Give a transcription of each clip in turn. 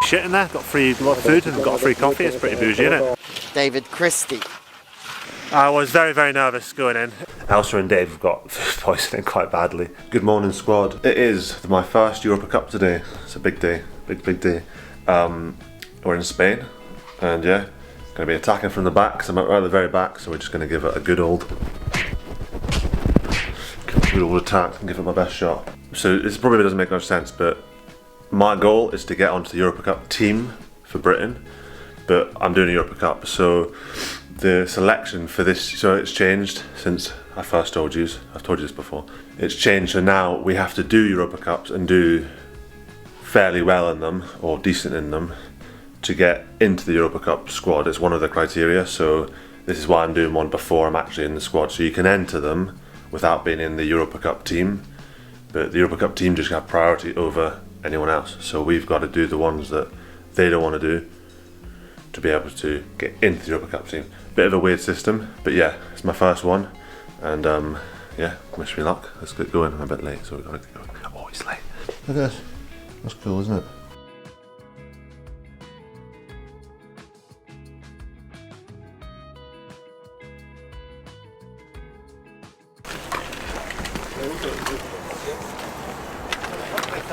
shit in there. Got free lot of food and got a free coffee. It's pretty bougie, isn't it? David Christie. I was very, very nervous going in. Elsa and Dave have got food poisoning quite badly. Good morning, squad. It is my first Europa Cup today. It's a big day, big day. We're in Spain, and yeah, going to be attacking from the back, because I'm right at the very back, so we're just going to give it a good old attack and give it my best shot. So this probably doesn't make much sense, but my goal is to get onto the Europa Cup team for Britain, but I'm doing a Europa Cup, so the selection for this, so it's changed since I first told you. I've told you this before. It's changed, so now we have to do Europa Cups and do fairly well in them, or decent in them, to get into the Europa Cup squad. It's one of the criteria, so this is why I'm doing one before I'm actually in the squad. So you can enter them without being in the Europa Cup team, but the Europa Cup team just have priority over anyone else. So we've got to do the ones that they don't want to do to be able to get into the Europa Cup team. Bit of a weird system, but yeah, it's my first one, and yeah, wish me luck. Let's get going. I'm a bit late, so we've got to get going. Oh, it's late. Look at this. That's cool, isn't it?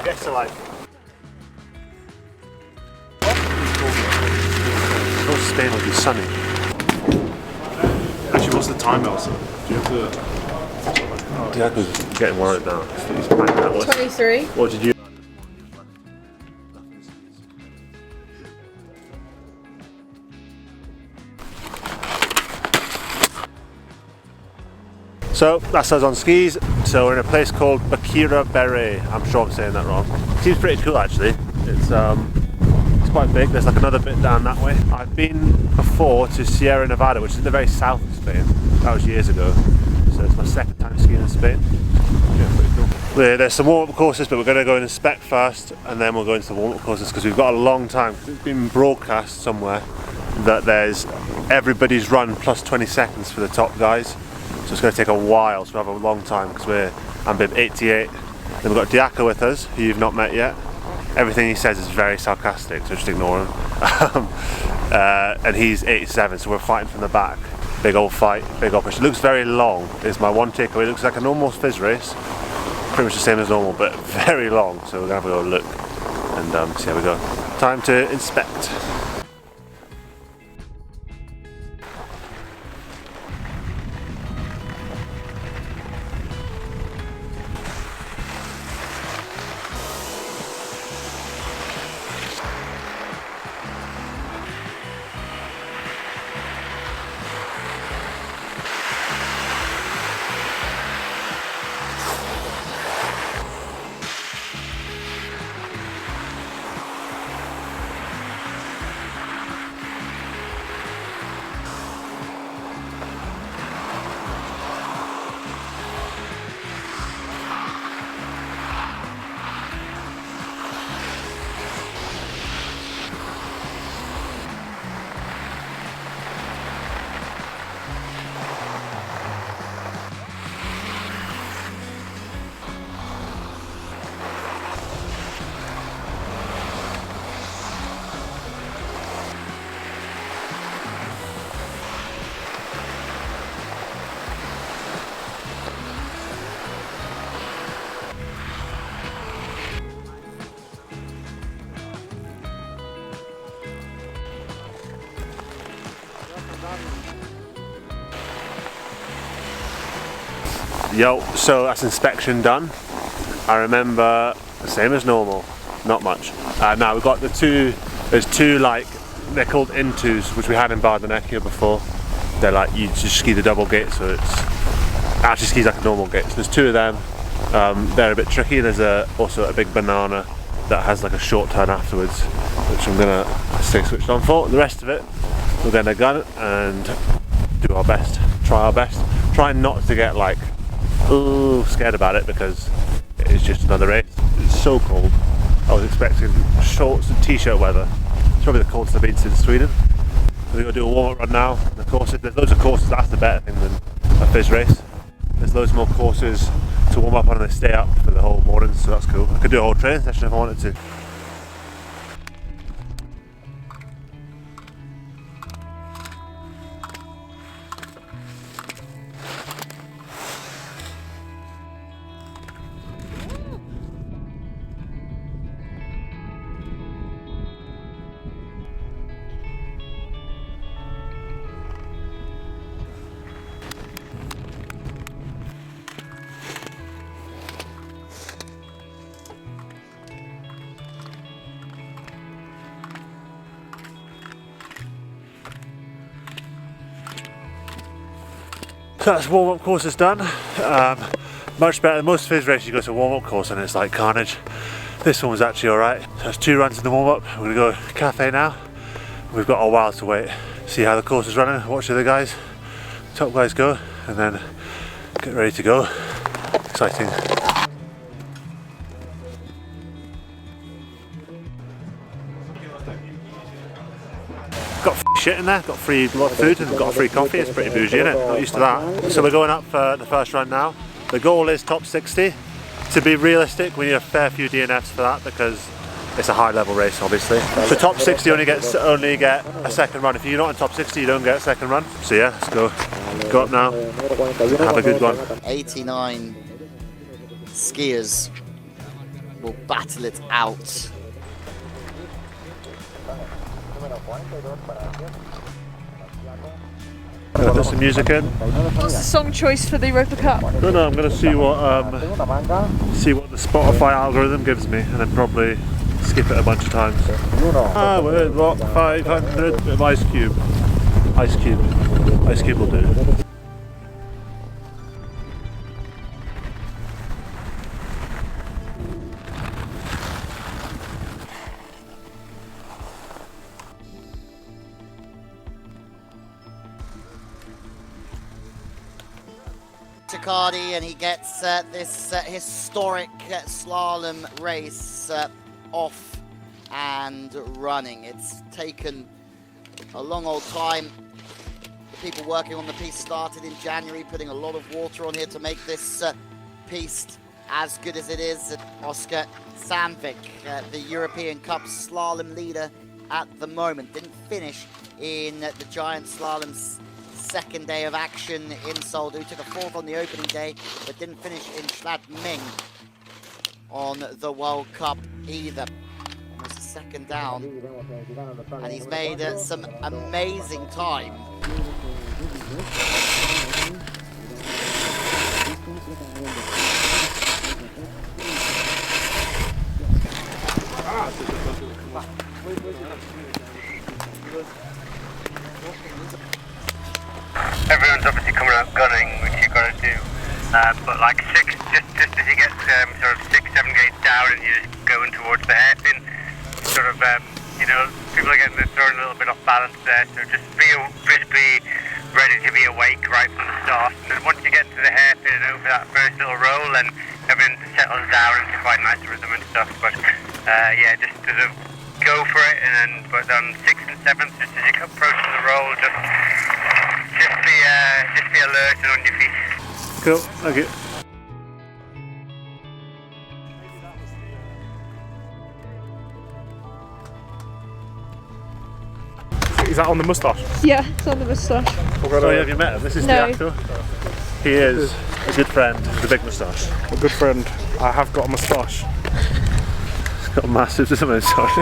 Yes, alive. Spain will be sunny. Actually, what's the time, Elsa? Do you have to... Diago's getting worried now. He's playing that one. 23. What did you... So that's us on skis. So we're in a place called Bakira Beret. I'm sure I'm saying that wrong. Seems pretty cool actually. It's quite big. There's like another bit down that way. I've been before to Sierra Nevada, which is in the very south of Spain. That was years ago. So it's my second time skiing in Spain. Yeah, pretty cool. There's some warm-up courses, but we're going to go and inspect first, and then we'll go into the warm-up courses because we've got a long time. It's been broadcast somewhere that there's everybody's run plus 20 seconds for the top guys. So it's going to take a while, so we have a long time because I'm bib 88. Then we've got Diaco with us, who you've not met yet. Everything he says is very sarcastic, so just ignore him. And he's 87, so we're fighting from the back. Big old fight, big old push. It looks very long, is my one takeaway. It looks like a normal fizz race, pretty much the same as normal, but very long. So we're going to have a go look and see how we go. Time to inspect. Yo, so that's inspection done. I remember the same as normal, not much. Now we've got there's two like, they're called intos, which we had in Bardonecchia before. They're like, you just ski the double gate, so it's actually skis like a normal gate. So there's two of them. They're a bit tricky. There's also a big banana that has like a short turn afterwards, which I'm gonna stay switched on for. The rest of it, we're gonna gun and do our best, try our best. Try not to get like, ooh, scared about it, because it is just another race. It's so cold. I was expecting shorts and t-shirt weather. It's probably the coldest I've been since Sweden. We're going to do a warm-up run now. The courses, there's loads of courses. That's the better thing than a fizz race. There's loads more courses to warm up on, and they stay up for the whole morning, so that's cool. I could do a whole training session if I wanted to. So that's warm-up course is done. Much better than most of his races. You go to a warm-up course and it's like carnage. This one was actually alright. So that's 2 runs in the warm-up. We're gonna go cafe now. We've got a while to wait. See how the course is running, watch the other guys, top guys go, and then get ready to go. Exciting. Got shit in there, got free lot of food and got a free coffee. It's pretty bougie, isn't it? Not used to that. So we're going up for the first run now. The goal is top 60. To be realistic, we need a fair few DNFs for that because it's a high level race, obviously. So top 60 only get a second run. If you're not in top 60, you don't get a second run. So yeah, let's go. Go up now. Have a good one. 89 skiers will battle it out. Gonna put some music in. What's the song choice for the Europa Cup? No, I'm gonna see what the Spotify algorithm gives me, and then probably skip it a bunch of times. We're at rock 500 with Ice Cube. Ice Cube will do. And he gets this historic slalom race off and running. It's taken a long old time. The people working on the piste started in January, putting a lot of water on here to make this piste as good as it is. Oscar Sandvik, the European Cup slalom leader at the moment, didn't finish in the giant slaloms second day of action in Seoul. He took a 4th on the opening day, but didn't finish in Schladming on the World Cup either. Almost a second down, and he's made some amazing time. Everyone's obviously coming out gunning, which you've got to do. But like just as you get sort of 6-7 gates down and you're going towards the hairpin, sort of people are getting thrown a little bit off balance there. So just be ready to be awake right from the start. And then once you get to the hairpin and over that first little roll, and everything settles down into quite nice rhythm and stuff. But yeah, just sort of go for it, and then but on 6th and 7th, just as you approach the roll, just be alert and on your feet. Cool, thank you. Is that on the moustache? Yeah, it's on the moustache. Oh, have you met him? This is the actor. He is a good friend with a big moustache. A good friend. I have got a moustache. He's got a massive moustache.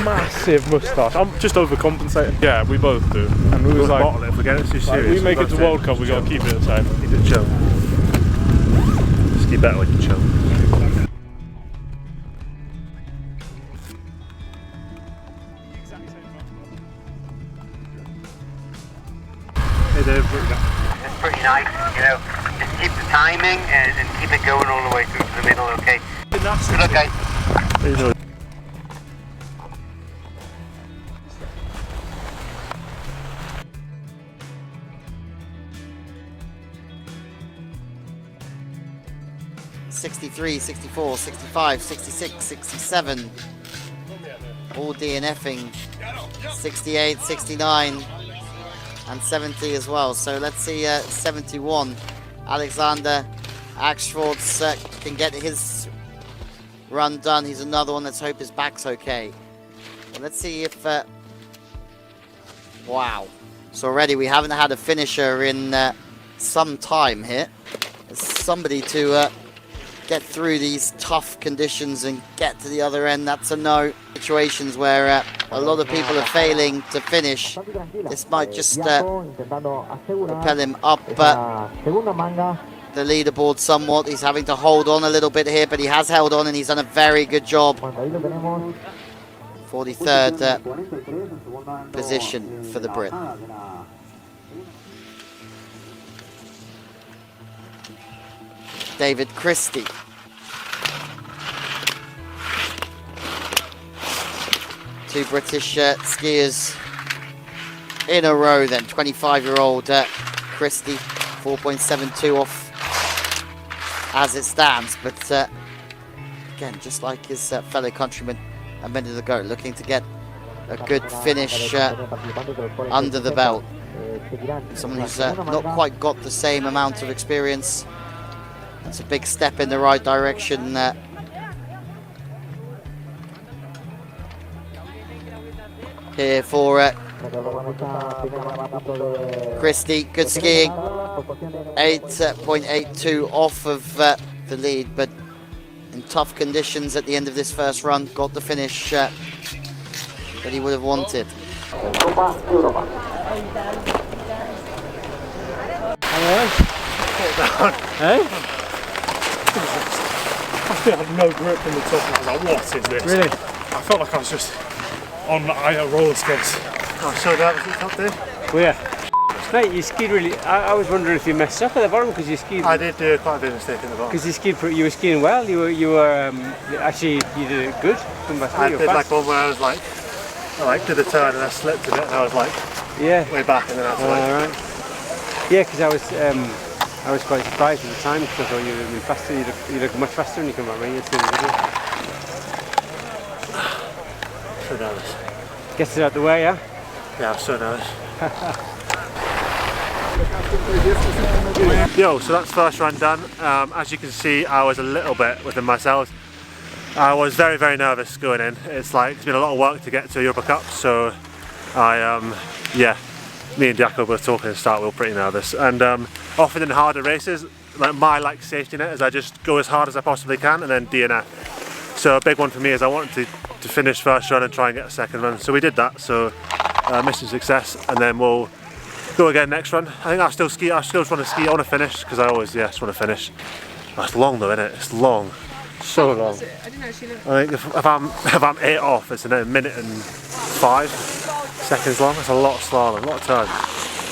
Massive moustache. I'm just overcompensating. Yeah, we both do. And we was like, bottle it, forget it's too serious. we make it to World Cup, we got to keep it the same. Keep it chill. Just keep better when you chill. Hey Dave, what you got? It's pretty nice, just keep the timing and keep it going all the way through to the middle, okay? Good luck, guys. How you doing? '63, '64, '65, '66, '67. All DNFing. '68, '69. And 70 as well. So let's see 71. Alexander Axford can get his run done. He's another one. Let's hope his back's okay. And let's see if... wow. So already we haven't had a finisher in some time here. There's somebody to get through these tough conditions and get to the other end. That's a no. Situations where a lot of people are failing to finish. This might just propel him up the leaderboard somewhat. He's having to hold on a little bit here, but he has held on and he's done a very good job. 43rd position for the Brit. David Christie. Two British skiers in a row then. 25-year-old Christie, 4.72 off as it stands. But again, just like his fellow countryman a minute ago, looking to get a good finish under the belt. Someone who's not quite got the same amount of experience. That's a big step in the right direction. Here for Christie, good skiing, 8.82 off of the lead, but in tough conditions at the end of this first run, got the finish that he would have wanted. Hey? I had no grip in the top. I was like, what is this? Really? I felt like I was just on roller skates. Oh, so that was the top there? Well, yeah. Mate, you skied really. I was wondering if you messed up at the bottom because you skied. I did do quite a bit of mistake in the bottom. Because you skied, you were skiing well. You were actually you did it good. I did like one where I was like, did the turn and I slipped a bit and I was like, yeah, way back and then I was like, right. Yeah, because I was quite surprised at the time because I thought you would have been faster. You look much faster when you come back, mate. It's so nervous. Gets it out the way, yeah. Yeah, I'm so nervous. Yo, so that's first run done. As you can see, I was a little bit within myself. I was very, very nervous going in. It's been a lot of work to get to a Europa Cup, so yeah, me and Diaco were talking at the start, we were pretty nervous. And often in harder races, my safety net is I just go as hard as I possibly can and then DNF. So a big one for me is I wanted to finish first run and try and get a second run. So we did that, so mission success, and then we'll go again next run. I think I still just want to ski, I want to finish, because I always, just want to finish. Oh, it's long though, isn't it? It's long. So long. I didn't actually look. I think if I'm 8 off, it's in a minute and 5 seconds long. That's a lot of slalom, a lot of turn.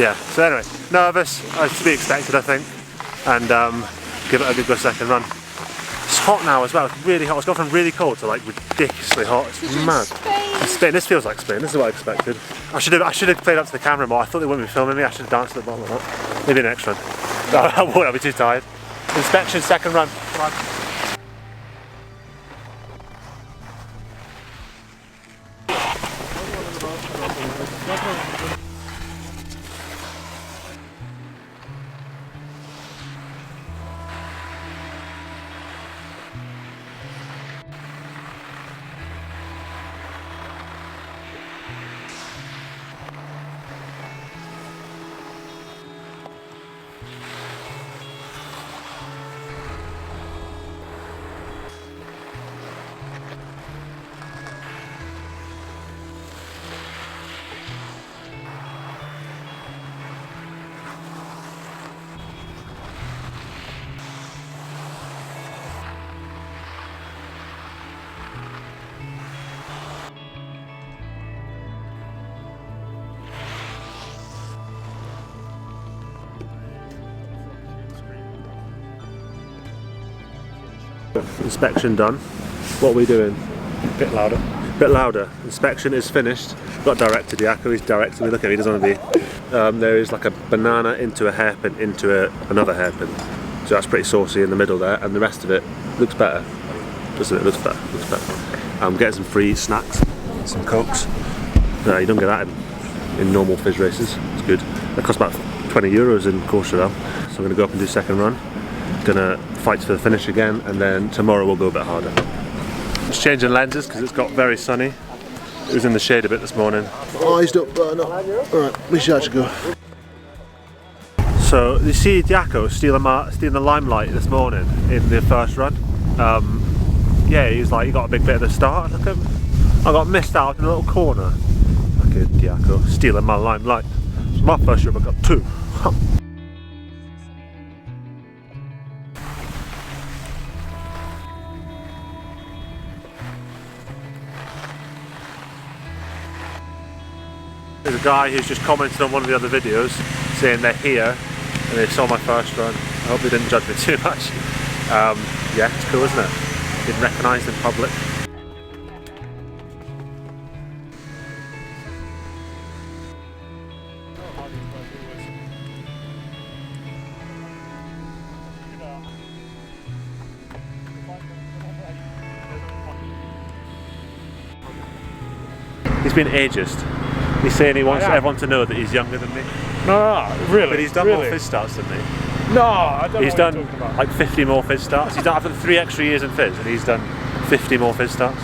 Yeah, so anyway, nervous, as to be expected I think, and give it a good second run. It's hot now as well, it's really hot. It's gone from really cold to ridiculously hot. It's mad. Spain, this feels like Spain, this is what I expected. I should have played up to the camera more. I thought they wouldn't be filming me, I should have danced at the bottom of that. Maybe next run. No, I won't, I'll be too tired. Inspection, second run. Come on. Inspection done. What are we doing? Bit louder. Bit louder. Inspection is finished. Got director Diaco, he's directing me. Look at him, he doesn't want to be. There is like a banana into a hairpin into another hairpin. So that's pretty saucy in the middle there, and the rest of it looks better. Just a bit, looks better. I'm getting some free snacks, some cokes. No, you don't get that in normal fizz races. It's good. That costs about 20 euros in Courchevel. So I'm going to go up and do second run. Gonna fight for the finish again, and then tomorrow we'll go a bit harder. Just changing lenses because it's got very sunny. It was in the shade a bit this morning. Eyes don't burn up. Alright, we should actually go. So you see Diaco stealing the limelight this morning in the first run. Yeah, he got a big bit at the start. Look at him. I got missed out in a little corner. Look at Diaco stealing my limelight. It's my first Europa Cup too. There's a guy who's just commented on one of the other videos saying they're here and they saw my first run. I hope they didn't judge me too much. Yeah, it's cool, isn't it? Being recognised in public. He's been ageist. He's saying he wants everyone to know that he's younger than me. No, really. But he's done really? more Fizz starts than me. No, I don't know He's what done you're talking about. like 50 more Fizz starts. He's done after 3 extra years in Fizz, and he's done 50 more Fizz starts.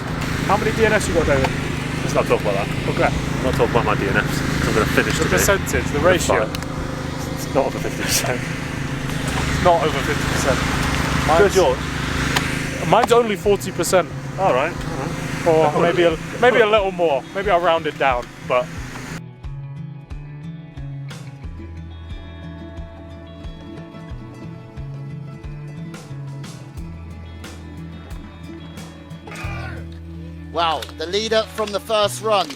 How many DNFs you got, David? Let's not talk about that. Okay. I'm not talking about my DNFs. I'm going to finish The today. percentage, the ratio. It's not over 50%. It's not over 50%. Where's yours? Mine's only 40%. All right. Or maybe a little more. Maybe I'll round it down, but. Well, the leader from the first run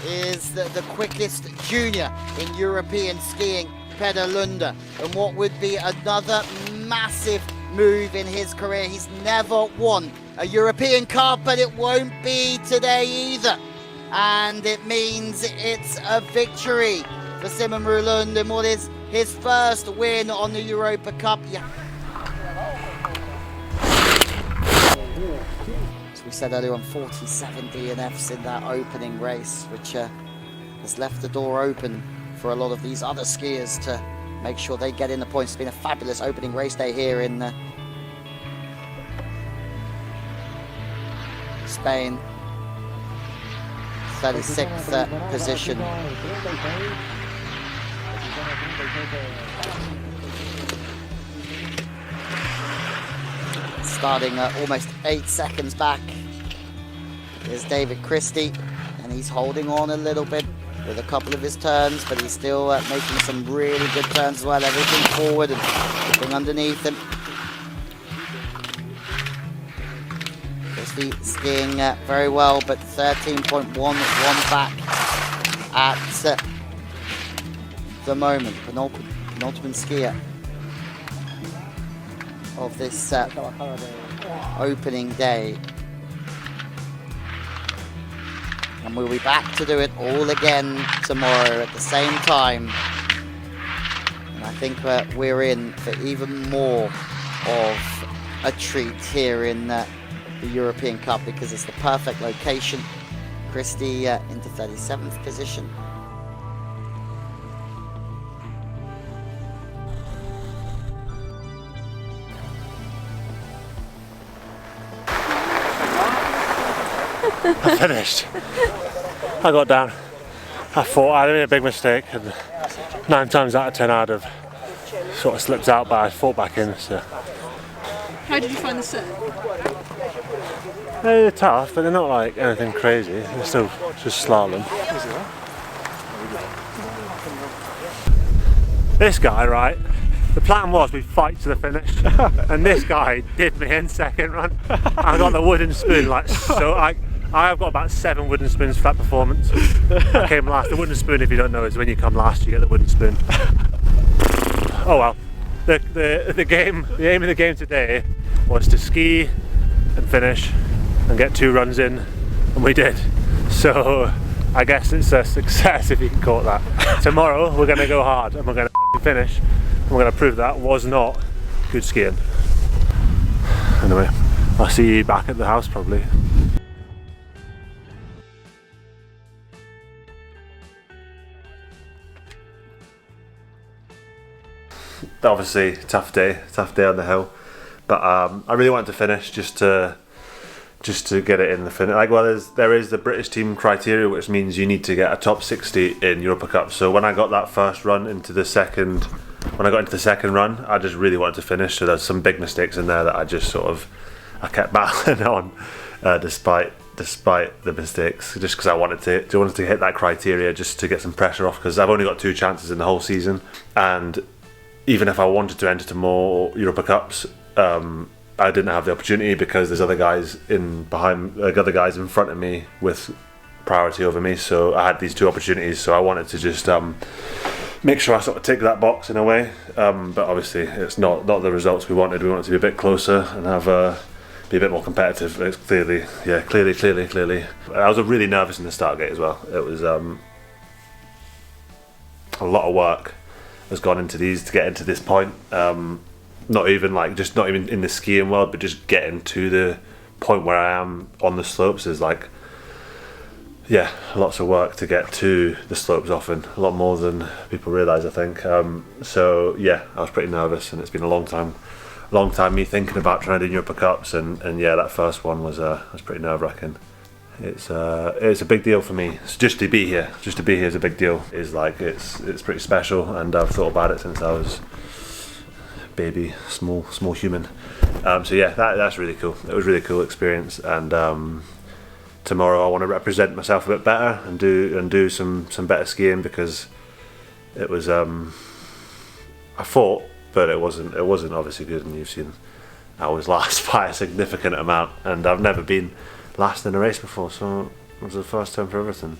is the quickest junior in European skiing, Peder Lunde. And what would be another massive move in his career. He's never won a European Cup, but it won't be today either. And it means it's a victory for Simon Rulund in what is his first win on the Europa Cup. As we said earlier on, 47 DNFs in that opening race, which has left the door open for a lot of these other skiers to make sure they get in the points. It's been a fabulous opening race day here in Spain. 36th position. Starting almost 8 seconds back is David Christie, and he's holding on a little bit with a couple of his turns, but he's still making some really good turns as well. Everything forward and everything underneath him. Christie skiing very well, but 13.11 back at the moment. Penultimate skier of this opening day. And we'll be back to do it all again tomorrow at the same time. And I think we're in for even more of a treat here in the European Cup, because it's the perfect location. Christie into 37th position. I finished. I got down. I thought I made a big mistake, and 9 times out of 10 I'd have sort of slipped out, but I fought back in. So How did you find the set? they're tough, but they're not like anything crazy. They're still just slalom. This guy, right? The plan was we'd fight to the finish, and this guy did me in second run. I got the wooden spoon, like so. I've got about 7 wooden spoons for that performance. I came last. The wooden spoon, if you don't know, is when you come last, you get the wooden spoon. Oh well. The aim of the game today was to ski and finish and get 2 runs in, and we did. So I guess it's a success, if you can call it that. Tomorrow we're going to go hard, and we're going to finish, and we're going to prove that was not good skiing. Anyway, I'll see you back at the house probably. Obviously tough day on the hill, but I really wanted to finish just to get it in the finish. Like, well, there is the British team criteria, which means you need to get a top 60 in Europa Cup. So when I got that first run into the second, run, I just really wanted to finish. So there's some big mistakes in there that I kept battling on, despite the mistakes, just because I wanted to hit that criteria, just to get some pressure off, because I've only got 2 chances in the whole season, and even if I wanted to enter to more Europa Cups, I didn't have the opportunity because there's other guys in front of me with priority over me. So I had these 2 opportunities. So I wanted to just make sure I sort of tick that box in a way. But obviously it's not the results we wanted. We wanted to be a bit closer and have be a bit more competitive. It's clearly. I was really nervous in the start gate as well. It was a lot of work has gone into these to get into this point. Not even in the skiing world, but just getting to the point where I am on the slopes is like, yeah, lots of work to get to the slopes often, a lot more than people realise, I think. So yeah, I was pretty nervous, and it's been a long time me thinking about trying to do Europa Cups, and yeah, that first one was pretty nerve-wracking. It's a big deal for me. So just to be here is a big deal. It's pretty special, and I've thought about it since I was a baby, small human. So yeah, that's really cool. It was a really cool experience, and tomorrow I want to represent myself a bit better and do some better skiing, because it was I fought, but it wasn't obviously good, and you've seen I was last by a significant amount, and I've never been last in a race before, so it was the first time for everything.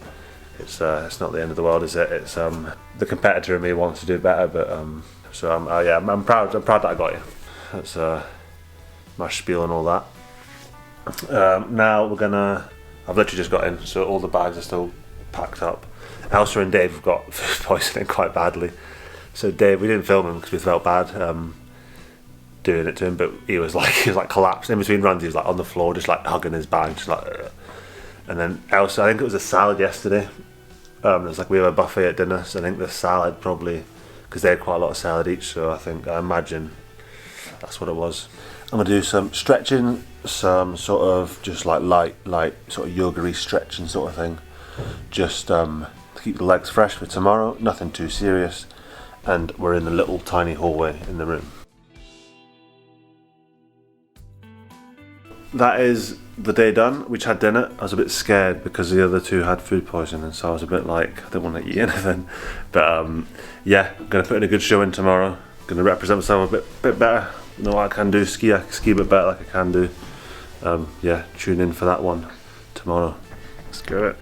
It's not the end of the world, is it? It's the competitor in me wants to do better, but so I'm proud that I got you. That's my spiel and all that. Now I've literally just got in, so all the bags are still packed up. Elsa and Dave have got food poisoning quite badly. So Dave, we didn't film him because we felt bad doing it to him, but he was like collapsed in between runs. He was like on the floor, just like hugging his bag, just like. And then Elsa, I think it was a salad yesterday. It was like we have a buffet at dinner, so I think the salad probably, because they had quite a lot of salad each, so I imagine that's what it was. I'm gonna do some stretching, some sort of just like light sort of yoga-y stretching sort of thing, just to keep the legs fresh for tomorrow. Nothing too serious, and we're in the little tiny hallway in the room. That is the day done. We just had dinner. I was a bit scared because the other two had food poisoning, so I was a bit like, I didn't want to eat anything. But yeah, I'm gonna put in a good show in tomorrow. Gonna represent myself a bit better. Know what I can do. Ski a bit better like I can do. Yeah, tune in for that one tomorrow. Let's go it.